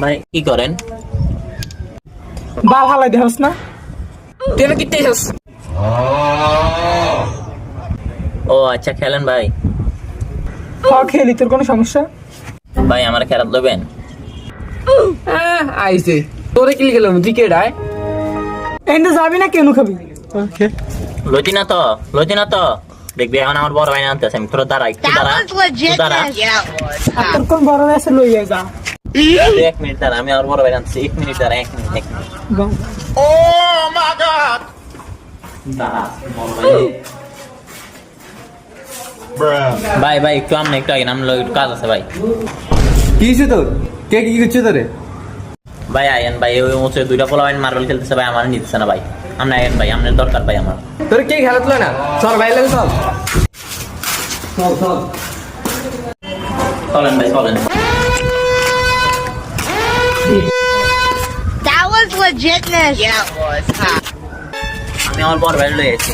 ভাই কি করেন? বাল হালাই দেহস না তুই না কিতে যাস? ও আচ্ছা, খেলেন ভাই। খেলি, তোর কোনো সমস্যা? ভাই আমার খেলাত দেবেন? আইছে তোরে কি গেলাম তুই কে ডাই? এন্ড যাবি না কেন খাবি? লতি না তো দেখবি এখন আমার বড় ভাই আনতেছে, আমি তোর দাঁড়া একটু দাঁড়া, আর তোর কোন বড় আছে লইয়া যা। 1 মিনিট দাঁড়া, আমি আমার বড় ভাই আনছি। 1 মিনিট দাঁড়া, 1 মিনিট। দাঁড়া, বড় ভাই। ভাই একটু আমনে একটু আগে নামলো, একটু কাজ আছে ভাই। কি হয়েছে তোর? কে কি করছে তোরে? ভাই আয়েন ভাই, ওই মুছে দুইটা পোলাপাইন মার্বেল খেলতেছে ভাই, আমার নিতেছে না ভাই। আপনি আয়েন ভাই, আপনার দরকার ভাই আমার। তোর কে খেলা তুলে না? চল ভাই লাগে চল। চলেন ভাই, চলেন। That was legitness. Yeah, it was. আমি আমার বড় ভাই লয়ে আছি।